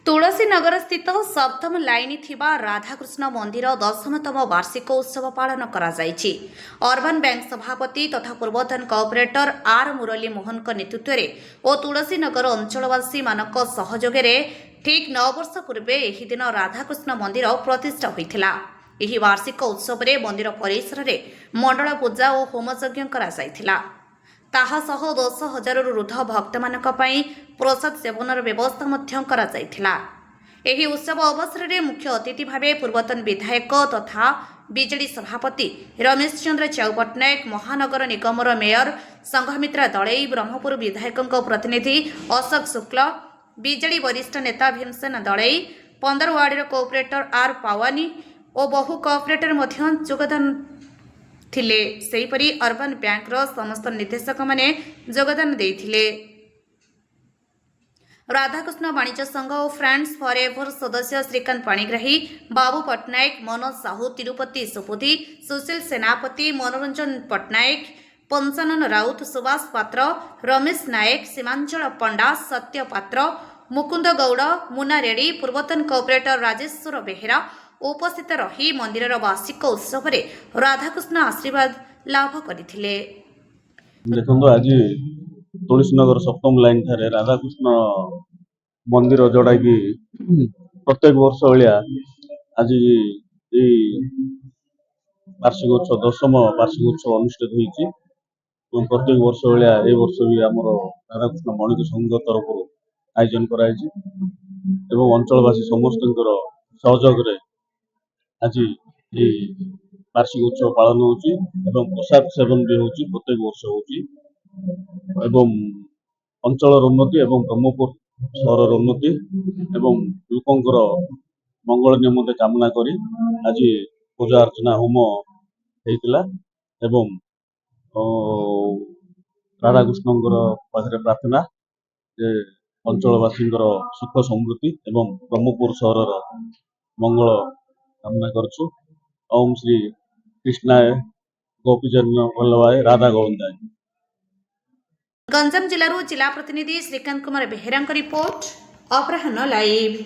तुलसी नगर स्थित सप्तम लाइन थिबा राधाकृष्ण मंदिर 10तम वार्षिक उत्सव पालन करा जायछि। अर्बन बैंक सभापति तथा पूर्वतन कोऑपरेटर आर मुरली मोहन नेतृत्व और तुलसी नगर अंचलवासी मानक सहयोगे ठीक 9 वर्ष पूर्वे एही दिन राधाकृष्ण मंदिर प्रतिष्ठा होइथिला। एही वार्षिक उत्सव रे मंदिर परिसर रे मंडल पूजा और होमयज्ञ करा जायथिला। ताहा सह 10,000 रु ऊर्ध्व भक्तमानक पई प्रसाद सेवनर व्यवस्था मध्य करा जायथिला। एही उत्सव अवसर रे मुख्य अतिथि भावे पूर्वतन विधायक तथा बीजेडी सभापति रमेश चंद्र चाउ पट्टनायक, महानगर निगमर मेयर संघमित्रा दलई, ब्रह्मपुर विधायक प्रतिनिधि अशोक शुक्ल, बीजेडी वरिष्ठ नेता भीमसेन दलई, 15 वार्डर कोऑपरेटर आर पावानी और बहु कोऑपरेटर मध्य योगदान थिले। सेहीपरि अर्बन बैंकर समस्त निर्देशक माने योगदान देइथिले। राधाकृष्ण वाणिज्य संघ और फ्रेंड्स फॉर एवर सदस्य श्रीकांत पाणिग्राही, बाबू पट्टनायक, मनोज साहू, तिरुपति सुपुधी, सुशील सेनापति, मनोरंजन पट्टनायक, पंचानन राउत, सुभाष पात्र, रमेश नायक, सीमांचल पंडा, सत्य पात्र, मुकुंद गौड़, मुना रेड्डी, पूर्वतन कोऑपरेटर राजेश्वर बेहेरा उपस्थित रही मंदिर वार्षिक उत्सव रे राधाकृष्ण आशीर्वाद लाभ करथिले। देखो आज तुलसी नगर सप्तम लाइन ठारे राधाकृष्ण मंदिर जोड़ा कि प्रत्येक वर्ष भाया आज वार्षिक उत्सव 10तम वार्षिक उत्सव अनुष्ठित होती। प्रत्येक वर्ष भाया ए वर्ष भी आम राधाकृष्ण वाणिज्य संघ तरफ आयोजन कराई अंचलवासी समस्त सहयोग आज ये वार्षिक उत्सव पालन होची एवं प्रसाद सेवन भी होची प्रत्येक वर्ष होची एवं अंचल उन्नति एवं ब्रह्मपुर सहर उन्नति एवं लोकंकर मंगल निमंते कामना करी आज पूजा अर्चना होम होइतिला एवं राधाकृष्णंकर पाखरे प्रार्थना जे अंचलवासी सुख समृद्धि एवं ब्रह्मपुर सहर मंगल कामना करछु। ओम श्री कृष्णाय गोपीजन्य वल्लभाय राधा गोविंदाय। गंजाम जिल्लारू जिला प्रतिनिधि श्रीकांत कुमार बेहेरा रिपोर्ट अपराह्न लाइव।